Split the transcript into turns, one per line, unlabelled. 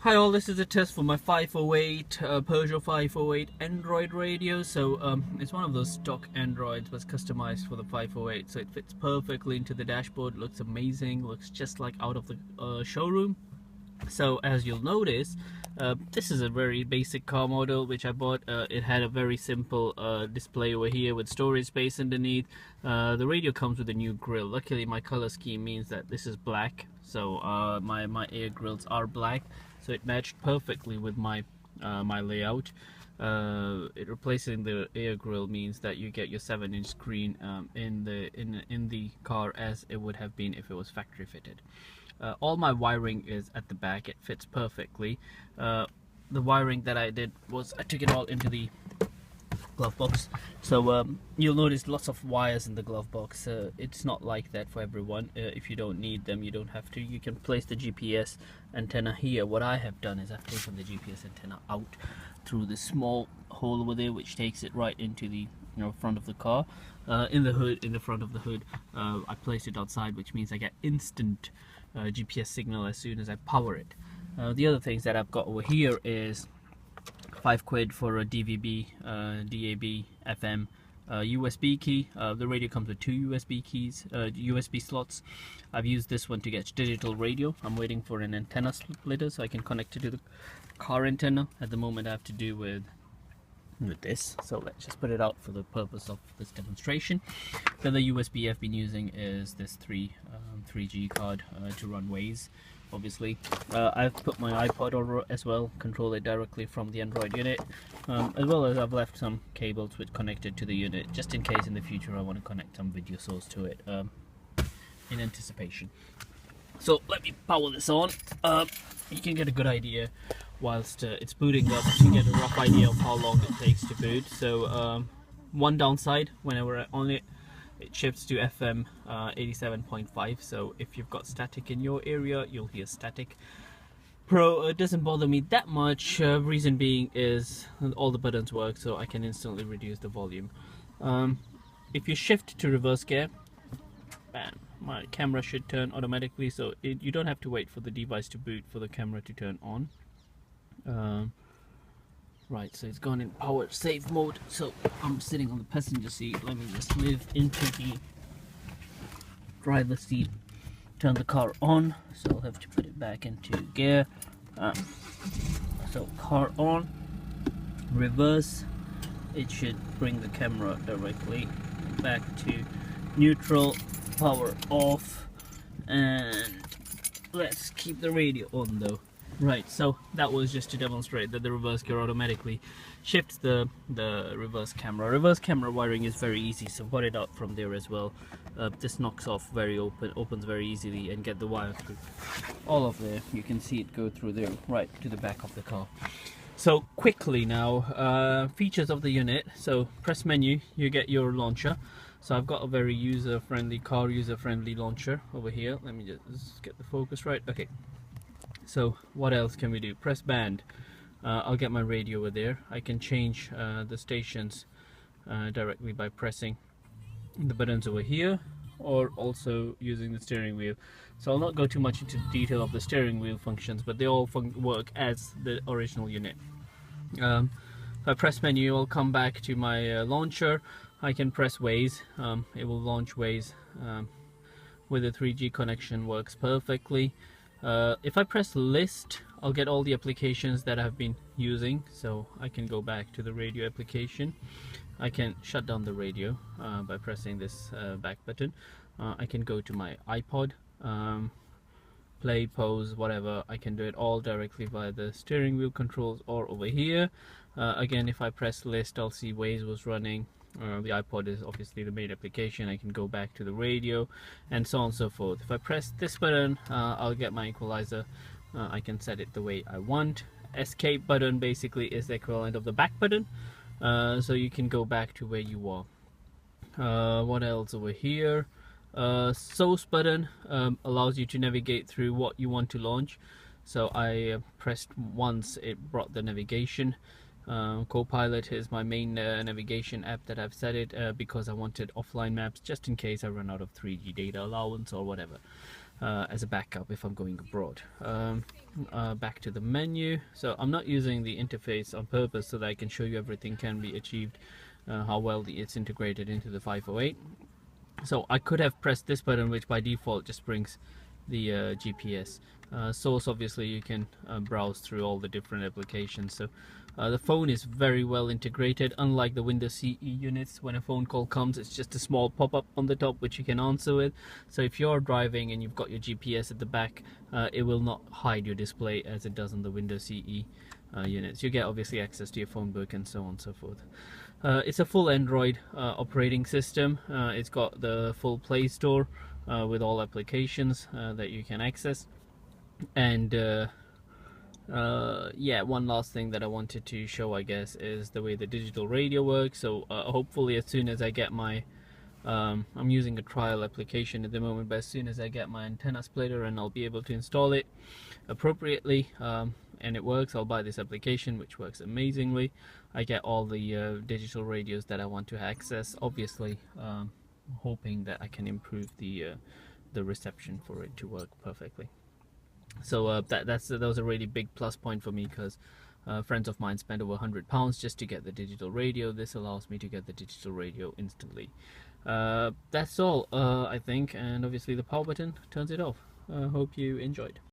Hi all, this is a test for my 508 Peugeot 508 Android radio. So it's one of those stock Androids, but it's customized for the 508, so it fits perfectly into the dashboard. Looks amazing, looks just like out of the showroom. So as you'll notice, this is a very basic car model which I bought. It had a very simple display over here with storage space underneath. The radio comes with a new grille. Luckily my color scheme means that this is black, so my air grills are black, so it matched perfectly with my my layout. It replacing the air grill means that you get your 7-inch screen in the car as it would have been if it was factory fitted. All my wiring is at the back. It fits perfectly. The wiring that I did was I took it all into the glove box, so you'll notice lots of wires in the glove box. It's not like that for everyone. If you don't need them, you don't have to. You can place the GPS antenna here. What I have done is I've taken the GPS antenna out through this small hole over there, which takes it right into the front of the car. In the front of the hood, I placed it outside, which means I get instant GPS signal as soon as I power it. The other things that I've got over here is £5 for a DVB, DAB, FM, USB key. The radio comes with 2 USB keys, USB slots. I've used this one to get digital radio. I'm waiting for an antenna splitter so I can connect it to the car antenna. At the moment I have to do with this, so let's just put it out for the purpose of this demonstration. Then the USB I've been using is this 3G card to run Waze. Obviously I've put my iPod over as well, control it directly from the Android unit, as well as I've left some cables which connected to the unit just in case in the future I want to connect some video source to it in anticipation. So let me power this on. You can get a good idea whilst it's booting up to get a rough idea of how long it takes to boot. So one downside, whenever I on it, it shifts to FM 87.5, so if you've got static in your area, you'll hear static. It doesn't bother me that much. Reason being is all the buttons work, so I can instantly reduce the volume. If you shift to reverse gear, bam, my camera should turn automatically, so you don't have to wait for the device to boot for the camera to turn on. Right, so it's gone in power save mode, so I'm sitting on the passenger seat. Let me just move into the driver's seat, turn the car on, so I'll have to put it back into gear. So car on, reverse, it should bring the camera directly back to neutral, power off, and let's keep the radio on though. Right, so that was just to demonstrate that the reverse gear automatically shifts the reverse camera. Reverse camera wiring is very easy, so put it out from there as well. This knocks off opens very easily, and get the wire through all of there. You can see it go through there right to the back of the car. So quickly now, features of the unit. So press menu, you get your launcher. So I've got a very user-friendly launcher over here. Let me just get the focus right. Okay. So what else can we do? Press band. I'll get my radio over there. I can change the stations directly by pressing the buttons over here, or also using the steering wheel. So I'll not go too much into detail of the steering wheel functions, but they all work as the original unit. If I press menu, I'll come back to my launcher. I can press Waze. It will launch Waze with a 3G connection. Works perfectly. If I press list, I'll get all the applications that I've been using, so I can go back to the radio application. I can shut down the radio by pressing this back button. I can go to my iPod, play, pause, whatever. I can do it all directly via the steering wheel controls or over here. Again, if I press list, I'll see Waze was running. The iPod is obviously the main application. I can go back to the radio, and so on and so forth. If I press this button, I'll get my equalizer. I can set it the way I want. Escape button basically is the equivalent of the back button, so you can go back to where you are. What else over here? Source button allows you to navigate through what you want to launch. So I pressed once, it brought the navigation. Copilot is my main navigation app that I've set it because I wanted offline maps just in case I run out of 3G data allowance or whatever. as a backup if I'm going abroad. Back to the menu. So I'm not using the interface on purpose so that I can show you everything can be achieved, how well it's integrated into the 508. So I could have pressed this button, which by default just brings the GPS source. Obviously you can browse through all the different applications. So the phone is very well integrated, unlike the Windows CE units. When a phone call comes, it's just a small pop-up on the top which you can answer with. So if you're driving and you've got your GPS at the back, it will not hide your display as it does on the Windows CE units. You get obviously access to your phone book and so on and so forth. It's a full Android operating system. It's got the full Play Store with all applications that you can access. And yeah, one last thing that I wanted to show, I guess, is the way the digital radio works. So hopefully as soon as I get my I'm using a trial application at the moment, but as soon as I get my antenna splitter and I'll be able to install it appropriately, and it works, I'll buy this application, which works amazingly. I get all the digital radios that I want to access, obviously hoping that I can improve the reception for it to work perfectly. So that was a really big plus point for me, because friends of mine spent over £100 just to get the digital radio. This allows me to get the digital radio instantly. That's all, I think, and obviously the power button turns it off. Hope you enjoyed.